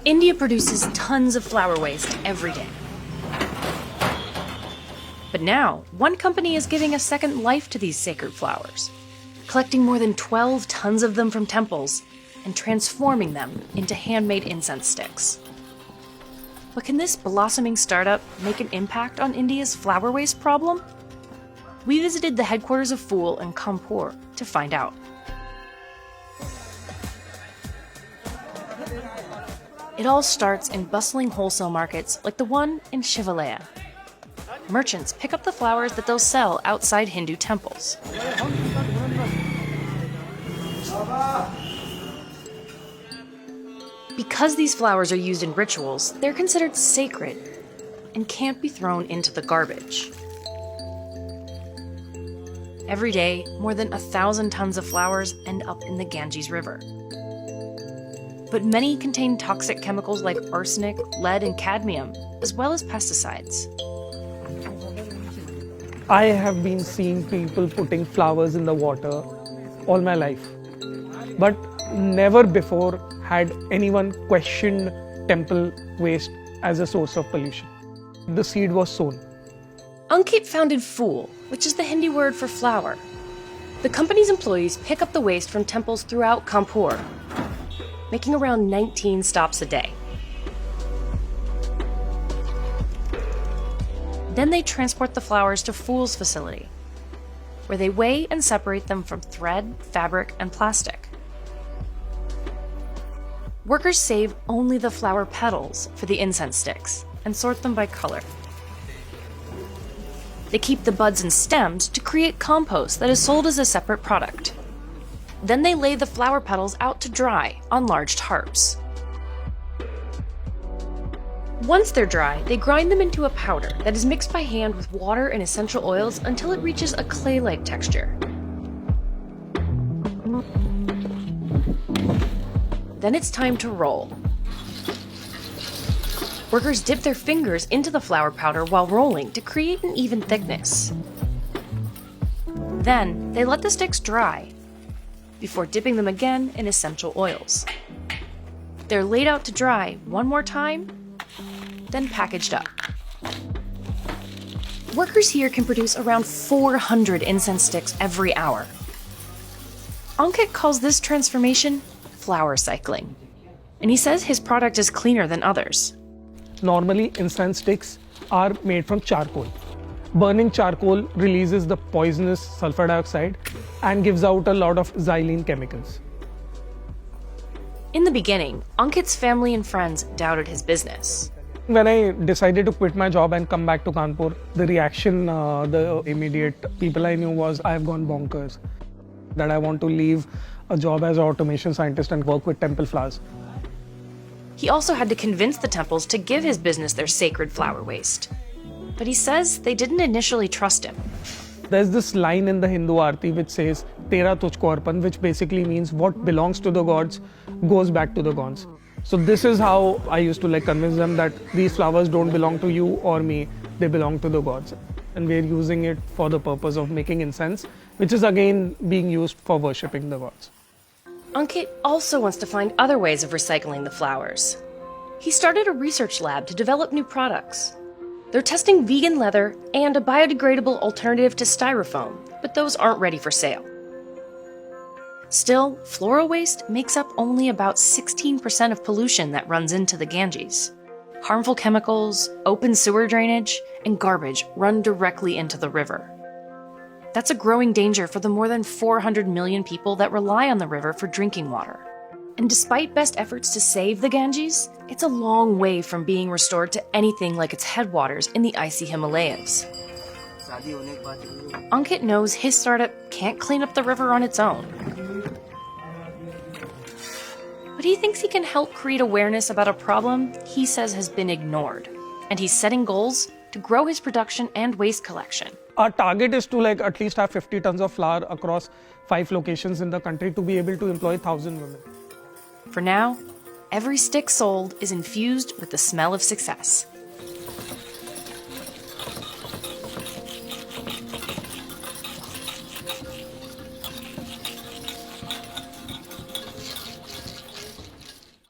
India produces tons of flower waste every day. But now, one company is giving a second life to these sacred flowers, collecting more than 12 tons of them from temples and transforming them into handmade incense sticks. But can this blossoming startup make an impact on India's flower waste problem? We visited the headquarters of Phool in Kanpur to find out. It all starts in bustling wholesale markets like the one in Shivalaya. Merchants pick up the flowers that they'll sell outside Hindu temples. Because these flowers are used in rituals, they're considered sacred and can't be thrown into the garbage. Every day, more than 1,000 tons of flowers end up in the Ganges River. But many contain toxic chemicals like arsenic, lead, and cadmium, as well as pesticides. I have been seeing people putting flowers in the water all my life, but never before had anyone questioned temple waste as a source of pollution. The seed was sown. Ankit founded Phool, which is the Hindi word for flower. The company's employees pick up the waste from temples throughout Kanpur, making around 19 stops a day. Then they transport the flowers to Phool's facility, where they weigh and separate them from thread, fabric, and plastic. Workers save only the flower petals for the incense sticks and sort them by color. They keep the buds and stems to create compost that is sold as a separate product. Then they lay the flower petals out to dry on large tarps. Once they're dry, they grind them into a powder that is mixed by hand with water and essential oils until it reaches a clay-like texture. Then it's time to roll. Workers dip their fingers into the flower powder while rolling to create an even thickness. Then they let the sticks dry before dipping them again in essential oils. They're laid out to dry one more time, then packaged up. Workers here can produce around 400 incense sticks every hour. Ankit calls this transformation flower cycling, and he says his product is cleaner than others. Normally, incense sticks are made from charcoal. Burning charcoal releases the poisonous sulfur dioxide and gives out a lot of xylene chemicals. In the beginning, Ankit's family and friends doubted his business. When I decided to quit my job and come back to Kanpur, the reaction, the immediate people I knew was, I've gone bonkers. That I want to leave a job as an automation scientist and work with temple flowers. He also had to convince the temples to give his business their sacred flower waste. But he says they didn't initially trust him. There's this line in the Hindu Aarti which says, Tera tujhko arpan, which basically means what belongs to the gods goes back to the gods. So this is how I used to convince them that these flowers don't belong to you or me, they belong to the gods. And we're using it for the purpose of making incense, which is again being used for worshipping the gods. Ankit also wants to find other ways of recycling the flowers. He started a research lab to develop new products. They're testing vegan leather and a biodegradable alternative to styrofoam, but those aren't ready for sale. Still, floral waste makes up only about 16% of pollution that runs into the Ganges. Harmful chemicals, open sewer drainage, and garbage run directly into the river. That's a growing danger for the more than 400 million people that rely on the river for drinking water. And despite best efforts to save the Ganges, it's a long way from being restored to anything like its headwaters in the icy Himalayas. Ankit knows his startup can't clean up the river on its own. But he thinks he can help create awareness about a problem he says has been ignored. And he's setting goals to grow his production and waste collection. Our target is to at least have 50 tons of flour across 5 locations in the country to be able to employ 1,000 women. For now, every stick sold is infused with the smell of success.